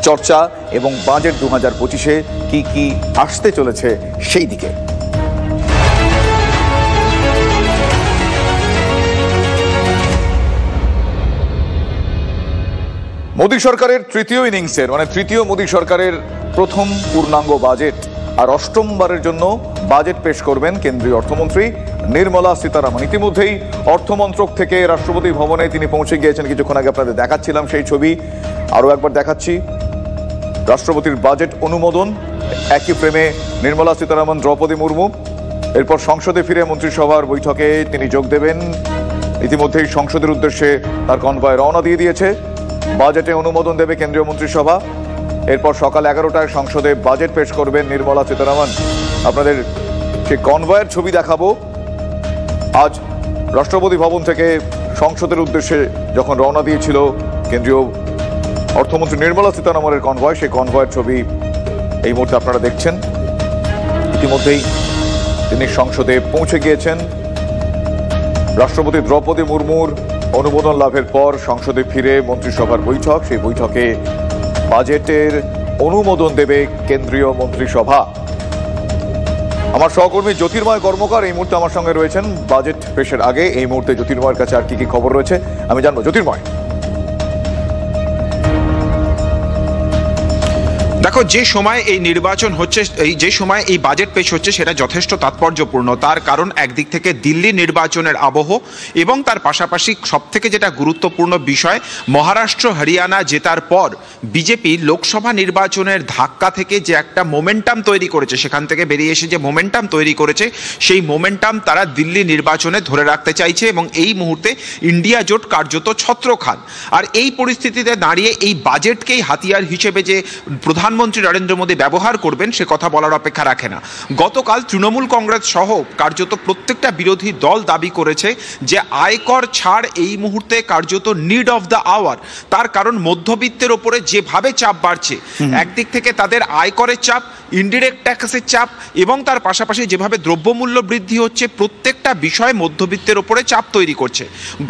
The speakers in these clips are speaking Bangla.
চর্চা এবং বাজেট 2025-এ কি কি আসতে চলেছে সেই দিকে। মোদী সরকারের তৃতীয় ইনিংসের তৃতীয় মোদী সরকারের প্রথম পূর্ণাঙ্গ বাজেট আর অষ্টমবারের জন্য বাজেট পেশ করবেন কেন্দ্রীয় অর্থমন্ত্রী নির্মলা সীতারামন। ইতিমধ্যেই অর্থমন্ত্রক থেকে রাষ্ট্রপতি ভবনে তিনি পৌঁছে গিয়েছেন। কিছুক্ষণ আগে আপনাদের দেখাচ্ছিলাম সেই ছবি, আরো একবার দেখাচ্ছি। রাষ্ট্রপতির বাজেট অনুমোদন, একই ফ্রেমে নির্মলা সীতারামন, দ্রৌপদী মুর্মু। এরপর সংসদে ফিরে মন্ত্রিসভার বৈঠকে তিনি যোগ দেবেন। ইতিমধ্যেই সংসদের উদ্দেশ্যে তার কনভয় রওনা দিয়ে দিয়েছে। বাজেটে অনুমোদন দেবে কেন্দ্রীয় মন্ত্রিসভা। এরপর সকাল 11টায় সংসদে বাজেট পেশ করবেন নির্মলা সীতারামন। আপনাদের সেই কনভয়ের ছবি দেখাবো। আজ রাষ্ট্রপতি ভবন থেকে সংসদের উদ্দেশ্যে যখন রওনা দিয়েছিল কেন্দ্রীয় অর্থমন্ত্রী নির্মলা সীতারামনের কনভয়, সেই কনভয়ের ছবি এই মুহূর্তে আপনারা দেখছেন। ইতিমধ্যেই তিনি সংসদে পৌঁছে গিয়েছেন। রাষ্ট্রপতি দ্রৌপদী মুর্মুর অনুমোদন লাভের পর সংসদে ফিরে মন্ত্রিসভার বৈঠক, সেই বৈঠকে বাজেটের অনুমোদন দেবে কেন্দ্রীয় মন্ত্রিসভা। আমার সহকর্মী জ্যোতির্ময় কর্মকার এই মুহূর্তে আমার সঙ্গে রয়েছেন বাজেট পেশের আগে। এই মুহূর্তে জ্যোতির্ময়ের কাছে আর কি কি খবর রয়েছে আমি জানবো। জ্যোতির্ময়, দেখো, যে সময় এই নির্বাচন হচ্ছে, যে সময় এই বাজেট পেশ হচ্ছে সেটা যথেষ্ট তাৎপর্যপূর্ণ। তার কারণ একদিক থেকে দিল্লি নির্বাচনের আবহ এবং তার পাশাপাশি সবথেকে যেটা গুরুত্বপূর্ণ বিষয়, মহারাষ্ট্র হরিয়ানা জেতার পর বিজেপি লোকসভা নির্বাচনের ধাক্কা থেকে যে একটা মোমেন্টাম তৈরি করেছে, সেখান থেকে বেরিয়ে এসে যে মোমেন্টাম তৈরি করেছে সেই মোমেন্টাম তারা দিল্লি নির্বাচনে ধরে রাখতে চাইছে এবং এই মুহূর্তে ইন্ডিয়া জোট কার্যত ছত্রখান। আর এই পরিস্থিতিতে দাঁড়িয়ে এই বাজেটকেই হাতিয়ার হিসেবে যে প্রধানমন্ত্রী নরেন্দ্র মোদী ব্যবহার করবেন সে কথা বলার অপেক্ষা রাখে না। গতকাল তৃণমূল কংগ্রেস সহ কার্যত প্রত্যেকটা বিরোধী দল দাবি করেছে যে আয়কর ছাড় এই মুহূর্তে কার্যত নিড অফ দ্য আওয়ার। তার কারণ মধ্যবিত্তের ওপরে যেভাবে চাপ বাড়ছে, একদিক থেকে তাদের আয়করের চাপ, ইনডিরেক্ট ট্যাক্সের চাপ এবং তার পাশাপাশি যেভাবে দ্রব্যমূল্য বৃদ্ধি হচ্ছে, প্রত্যেকটা বিষয় মধ্যবিত্তের ওপরে চাপ তৈরি করছে।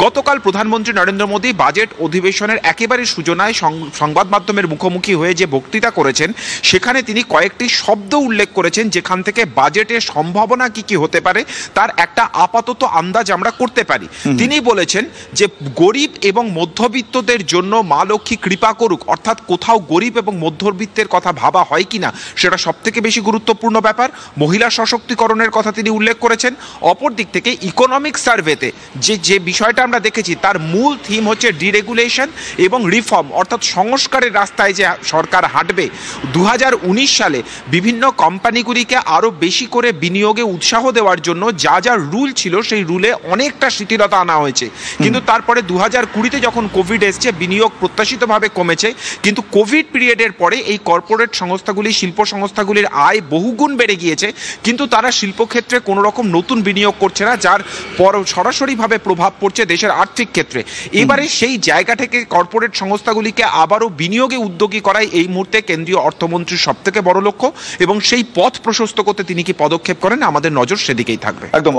গতকাল প্রধানমন্ত্রী নরেন্দ্র মোদী বাজেট অধিবেশনের একেবারে সূচনায় সংবাদ মাধ্যমের মুখোমুখি হয়ে যে বক্তৃতা করেছেন সেখানে তিনি কয়েকটি শব্দ উল্লেখ করেছেন যেখান থেকে বাজেটের সম্ভাবনা কি কি হতে পারে তার একটা আপাতত আন্দাজ আমরা করতে পারি। তিনি বলেছেন যে গরিব এবং মধ্যবিত্তদের জন্য মা লক্ষ্মী কৃপা করুক, অর্থাৎ কোথাও গরিব এবং মধ্যবিত্তের কথা ভাবা হয় কিনা সেটা সবথেকে বেশি গুরুত্বপূর্ণ ব্যাপার। মহিলা সশক্তিকরণের কথা তিনি উল্লেখ করেছেন। অপর দিক থেকে ইকোনমিক সার্ভেতে যে বিষয়টা আমরা দেখেছি তার মূল থিম হচ্ছে ডিরেগুলেশন এবং রিফর্ম, অর্থাৎ সংস্কারের রাস্তায় যে সরকার হাঁটবে। 2019 সালে বিভিন্ন কোম্পানিগুলিকে আরো বেশি করে বিনিয়োগে উৎসাহ দেওয়ার জন্য যা যা রুল ছিল সেই রুলে অনেকটা শিথিলতা আনা হয়েছে, কিন্তু তারপরে 2020-তে যখন কোভিড এসছে বিনিয়োগ প্রত্যাশিতভাবে কমেছে। কিন্তু কোভিড পিরিয়ডের পরে এই কর্পোরেট সংস্থাগুলি, শিল্প সংস্থাগুলির আয় বহুগুণ বেড়ে গিয়েছে, কিন্তু তারা শিল্পক্ষেত্রে কোনো রকম নতুন বিনিয়োগ করছে না, যার পর সরাসরিভাবে প্রভাব পড়ছে দেশের আর্থিক ক্ষেত্রে। এবারে সেই জায়গা থেকে কর্পোরেট সংস্থাগুলিকে আবারও বিনিয়োগে উদ্যোগী করাই এই মুহূর্তে কেন্দ্রীয় অর্থমন্ত্রীর সবথেকে বড় লক্ষ্য এবং সেই পথ প্রশস্ত করতে তিনি কি পদক্ষেপ করেন আমাদের নজর সেদিকেই থাকবে। একদম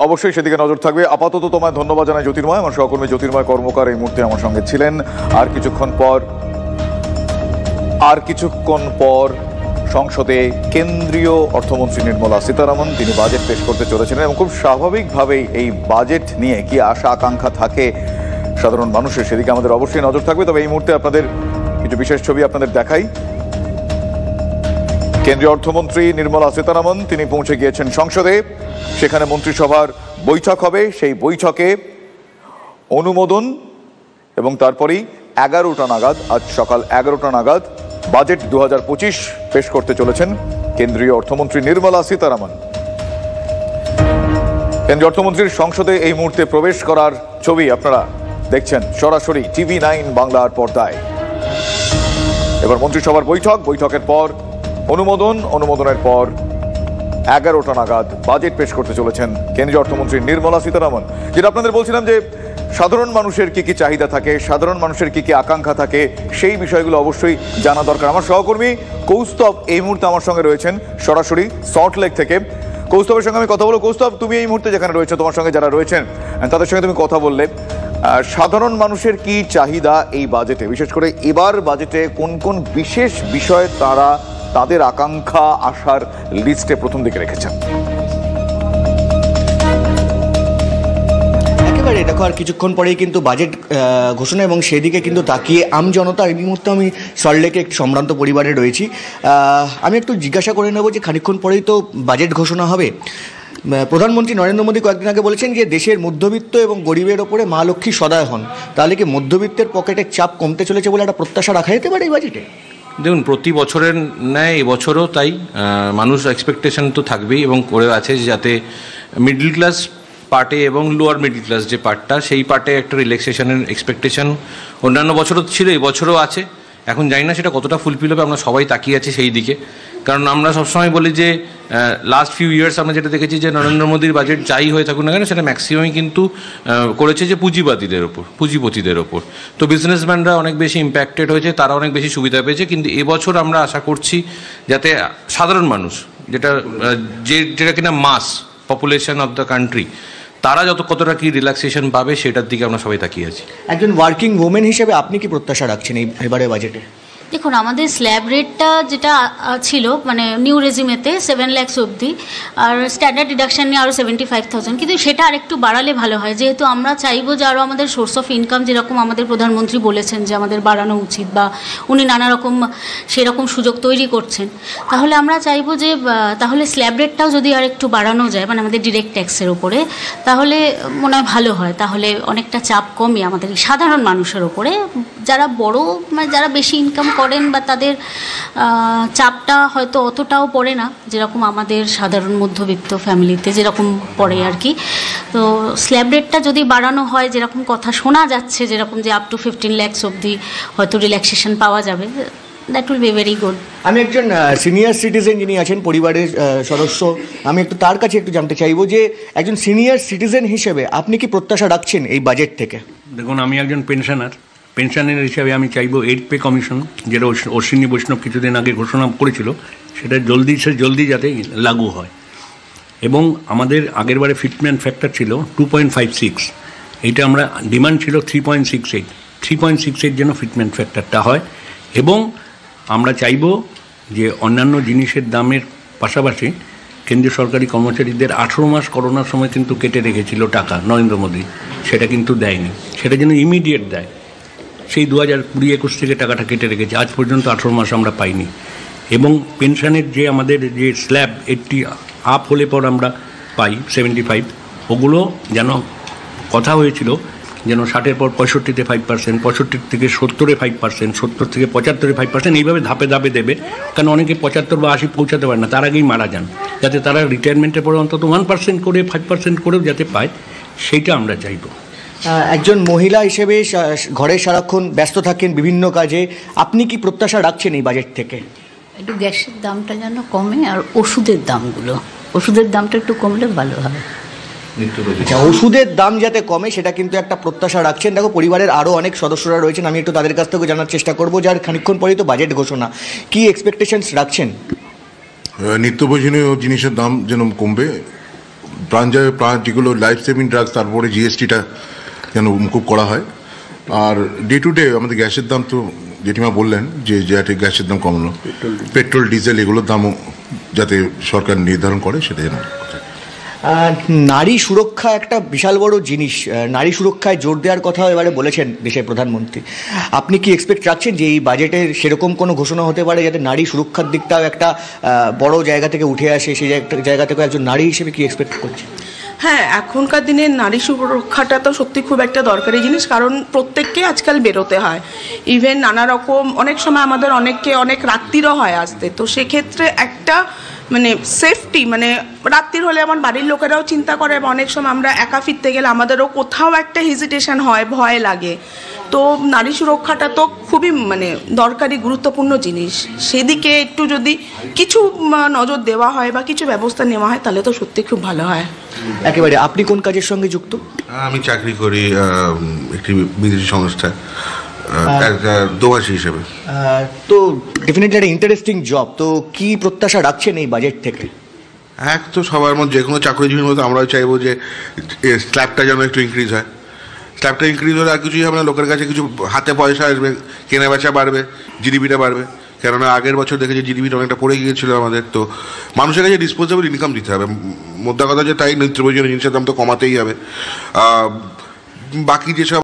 অবশ্যই সেদিকে নজর থাকবে। আপাতত তোমায় ধন্যবাদ জানাই জ্যোতির্ময়। আমার সহকর্মী জ্যোতির্ময় কর্মকার এই মুহূর্তে আমার সঙ্গে ছিলেন। আর কিছুক্ষণ পর সংসদে কেন্দ্রীয় অর্থমন্ত্রী নির্মলা সীতারামন তিনি বাজেট পেশ করতে চলেছিলেন এবং খুব স্বাভাবিকভাবেই এই বাজেট নিয়ে কি আশা আকাঙ্ক্ষা থাকে সাধারণ মানুষের সেদিকে আমাদের অবশ্যই নজর থাকবে। তবে এই মুহূর্তে আপনাদের কিছু বিশেষ ছবি আপনাদের দেখাই। কেন্দ্রীয় অর্থমন্ত্রী নির্মলা সীতারামন তিনি পৌঁছে গিয়েছেন সংসদে। সেখানে মন্ত্রিসভার বৈঠক হবে। সেই বৈঠকে অনুমোদন এবং তারপরেই 11টা নাগাদ, আজ সকাল 11টা নাগাদ বাজেট 2025 পেশ করতে চলেছেন কেন্দ্রীয় অর্থমন্ত্রী নির্মলা সীতারামন। কেন্দ্রীয় অর্থমন্ত্রীর সংসদে এই মুহূর্তে প্রবেশ করার ছবি আপনারা দেখছেন সরাসরি TV9 বাংলার পর্দায়। এবার মন্ত্রিসভার বৈঠকের পর অনুমোদনের পর 11টা নাগাদ বাজেট পেশ করতে চলেছেন কেন্দ্রীয় অর্থমন্ত্রী নির্মলা সীতারামন। যেটা আপনাদের বলছিলাম যে সাধারণ মানুষের কি কি চাহিদা থাকে, সাধারণ মানুষের কি কি আকাঙ্ক্ষা থাকে, সেই বিষয়গুলো অবশ্যই জানা দরকার। আমার সহকর্মী কৌস্তব এই মুহূর্তে আমার সঙ্গে রয়েছেন সরাসরি সল্টলেক থেকে। কৌস্তবের সঙ্গে আমি কথা বলবো। কৌস্তব, তুমি এই মুহূর্তে যেখানে রয়েছে, তোমার সঙ্গে যারা রয়েছেন তাদের সঙ্গে তুমি কথা বললে, সাধারণ মানুষের কি চাহিদা এই বাজেটে, বিশেষ করে এবার বাজেটে কোন কোন বিশেষ বিষয় তারা তাদের আকাঙ্ক্ষা আশার লিস্টে প্রথম দিকে রেখেছেন? একেবারে দেখো, আর কিছুক্ষণ পরেই কিন্তু বাজেট ঘোষণা, এবং সেদিকে কিন্তু তাকিয়ে আমজনতা। এই মুহূর্তে আমি সল্টলেকে একটি সম্ভ্রান্ত পরিবারে রয়েছি। আমি একটু জিজ্ঞাসা করে নেব যে খানিকক্ষণ পরেই তো বাজেট ঘোষণা হবে। প্রধানমন্ত্রী নরেন্দ্র মোদী কয়েকদিন আগে বলেছেন যে দেশের মধ্যবিত্ত এবং গরিবের ওপরে মা লক্ষ্মী সদয় হন। তাহলে কি মধ্যবিত্তের পকেটের চাপ কমতে চলেছে বলে একটা প্রত্যাশা রাখা যেতে পারে এই বাজেটে? দেখুন, প্রতি বছরের ন্যায় এবছরও তাই মানুষ এক্সপেকটেশন তো থাকবেই এবং করে আছে যাতে মিডল ক্লাস পার্টে এবং লোয়ার মিডল ক্লাস যে পার্টটা, সেই পার্টে একটা রিল্যাক্সেশনের এক্সপেকটেশন অন্যান্য বছরও ছিল, এবছরও আছে। এখন জানি না সেটা কতটা ফুলফিল হবে, আমরা সবাই তাকিয়ে আছি সেই দিকে। কারণ আমরা সবসময় বলি যে লাস্ট ফিউ ইয়ার্স আমরা যেটা দেখেছি যে নরেন্দ্র মোদীর বাজেট যাই হয়ে থাকুক না কেন, সেটা ম্যাক্সিমামই কিন্তু করেছে যে পুঁজিপতিদের ওপর। তো বিজনেসম্যানরা অনেক বেশি ইম্প্যাক্টেড হয়েছে, তারা অনেক বেশি সুবিধা পেয়েছে। কিন্তু এবছর আমরা আশা করছি যাতে সাধারণ মানুষ, যেটা কিনা মাস পপুলেশন অফ দ্য কান্ট্রি, তারা কতটা কি রিল্যাক্সেশন পাবে সেটার দিকে আমরা সবাই তাকিয়ে আছি। একজন ওয়ার্কিং ওমেন হিসেবে আপনি কি প্রত্যাশা রাখছেন এবারে বাজেটে? দেখুন, আমাদের স্ল্যাব রেটটা যেটা ছিল মানে নিউ রেজিমেতে 7 লাখ অবধি, আর স্ট্যান্ডার্ড ডিডাকশন নিয়ে আরও 75,000, কিন্তু সেটা আরেকটু বাড়ালে ভালো হয়। যেহেতু আমরা চাইবো যে আরও আমাদের সোর্স অফ ইনকাম, যেরকম আমাদের প্রধানমন্ত্রী বলেছেন যে আমাদের বাড়ানো উচিত, বা উনি নানা রকম সেরকম সুযোগ তৈরি করছেন, তাহলে আমরা চাইবো যে তাহলে স্ল্যাব রেটটাও যদি আর একটু বাড়ানো যায়, মানে আমাদের ডিরেক্ট ট্যাক্সের ওপরে, তাহলে মনে হয় ভালো হয়। তাহলে অনেকটা চাপ কমে আমাদের সাধারণ মানুষের ওপরে, যারা বড় মানে যারা বেশি ইনকাম করেন বা তাদের চাপটা হয়তো অতটাও পড়ে না, যেরকম আমাদের সাধারণ মধ্যবিত্ত ফ্যামিলিতে যেরকম পড়ে আর কি। তো স্ল্যাব রেটটা যদি বাড়ানো হয়, যেরকম কথা শোনা যাচ্ছে, যেরকম যে আপ টু 15 লাখ অবধি হয়তো রিল্যাক্সেশন পাওয়া যাবে, that will be very good. আমি একজন সিনিয়র সিটিজেন যিনি আছেন পরিবারের সদস্য, আমি একটু তার কাছে একটু জানতে চাইবো যে একজন সিনিয়র সিটিজেন হিসেবে আপনি কি প্রত্যাশা রাখছেন এই বাজেট থেকে? দেখুন, আমি একজন পেনশনার হিসাবে আমি চাইবো 8 পে কমিশন, যেটা অশ্বিনী বৈষ্ণব কিছুদিন আগে ঘোষণা করেছিল, সেটা জলদি যাতে লাগু হয়। এবং আমাদের আগেরবারে ফিটমেন্ট ফ্যাক্টর ছিল 2.56, এইটা আমরা ডিমান্ড ছিল 3.68 যেন ফিটমেন্ট ফ্যাক্টরটা হয়। এবং আমরা চাইবো যে অন্যান্য জিনিসের দামের পাশাপাশি কেন্দ্রীয় সরকারি কর্মচারীদের 18 মাস করোনার সময় কিন্তু কেটে রেখেছিল টাকা নরেন্দ্র মোদী, সেটা কিন্তু দেয়নি, সেটা যেন ইমিডিয়েট দেয়। সেই 2020-21 থেকে টাকাটা কেটে রেখেছে, আজ পর্যন্ত 18 মাস আমরা পাইনি। এবং পেনশনের যে আমাদের যে স্ল্যাব 80 আপ হলে পর আমরা পাই 75, ওগুলো যেন কথা হয়েছিল যেন 60-এর পর 65-তে 5%, 65 থেকে 70-এ 5%, 70 থেকে 75-এ 5%, এইভাবে ধাপে ধাপে দেবে। কারণ অনেকে 75 বা 80 পৌঁছাতে পারে না, তার আগেই মারা যান, যাতে তারা রিটায়ারমেন্টের পরে অন্তত 1% করে 5% করেও যাতে পায়, সেইটা আমরা চাইব। একজন মহিলা হিসেবে ঘরে সারাক্ষণ ব্যস্ত থাকেন বিভিন্ন কাজে, আপনি কি প্রত্যাশা রাখছেন এই বাজেট থেকে? একটু গ্যাসের দামটা যেন কমে, আর ওষুধের দামটা একটু কমলে ভালো হয়। ওষুধের দাম যাতে কমে সেটা কিন্তু একটা প্রত্যাশা রাখছেন। দেখো, পরিবারের আরও অনেক সদস্যরা রয়েছেন, আমি একটু তাদের কাছ থেকে জানার চেষ্টা করবো, যার খানিকক্ষণ পরেই তো বাজেট ঘোষণা, কি এক্সপেকটেশনস রাখছেন? নিত্য প্রয়োজনীয় জিনিসের দাম যেন কমবে, যেগুলো লাইফ সেভিং ড্রাগস, তারপরে জিএসটিটা যেন মুকুব করা হয়। আর ডে টু ডে আমাদের গ্যাসের দাম তো জেঠিমা বললেন যে গ্যাসের দাম কমানো, পেট্রোল ডিজেল এগুলোর দামও যাতে সরকার নির্ধারণ করে, সেটা যেন। নারী সুরক্ষা একটা বিশাল বড় জিনিস, নারী সুরক্ষায় জোর দেওয়ার কথা এবারে বলেছেন দেশের প্রধানমন্ত্রী। আপনি কি এক্সপেক্ট রাখছেন যে এই বাজেটের সেরকম কোনো ঘোষণা হতে পারে যাতে নারী সুরক্ষার দিকটাও একটা বড় জায়গা থেকে উঠে আসে? সেই জায়গা থেকে একজন নারী হিসেবে কি এক্সপেক্ট করছেন? হ্যাঁ, এখনকার দিনে নারী সুরক্ষাটা তো সত্যি খুব একটা দরকারি জিনিস, কারণ প্রত্যেককে আজকাল বেরোতে হয়, ইভেন নানা রকম, অনেক সময় আমাদের অনেক রাত্রিরও হয় আসতে। তো সেক্ষেত্রে একটা মানে সেফটি, মানে রাত্রির হলে আমার বাড়ির লোকেরাও চিন্তা করে, এবং অনেক সময় আমরা একা ফিরতে গেলে আমাদেরও কোথাও একটা হেজিটেশন হয়, ভয় লাগে। তো নারী সুরক্ষাটা তো খুবই মানে দরকারি গুরুত্বপূর্ণ জিনিস, সেদিকে একটু যদি কিছু নজর দেওয়া হয় বা কিছু ব্যবস্থা নেওয়া হয় তাহলে তো সত্যি খুব ভালো হয়। একেবারে। আপনি কোন কাজের সঙ্গে যুক্ত? আমি চাকরি করি একটি বিদেশি সংস্থায় দোভাষী হিসেবে। তো ডেফিনেটলি একটা ইন্টারেস্টিং জব। তো কি প্রত্যাশা রাখছেন এই বাজেট থেকে? তো সবার মধ্যে যে কোনো চাকরিজীবীর মধ্যে আমরাও চাইবো যে স্ল্যাবটা যেন একটু ইনক্রিজ হয়, স্ল্যাবটা ইনক্রিজ হলে আর কিছুই হবে না, লোকের কাছে কিছু হাতে পয়সা আসবে, কেনা বেচা বাড়বে, জিডিপিটা বাড়বে। কেননা আগের বছর দেখেছি জিডিপিটা অনেকটা পড়ে গিয়েছিল আমাদের। তো মানুষের কাছে ডিসপোজেবল ইনকাম দিতে হবে, মোদ্দা কথা যে তাই নিত্য প্রয়োজনীয় জিনিসের দাম তো কমাতেই হবে। বাকি যেসব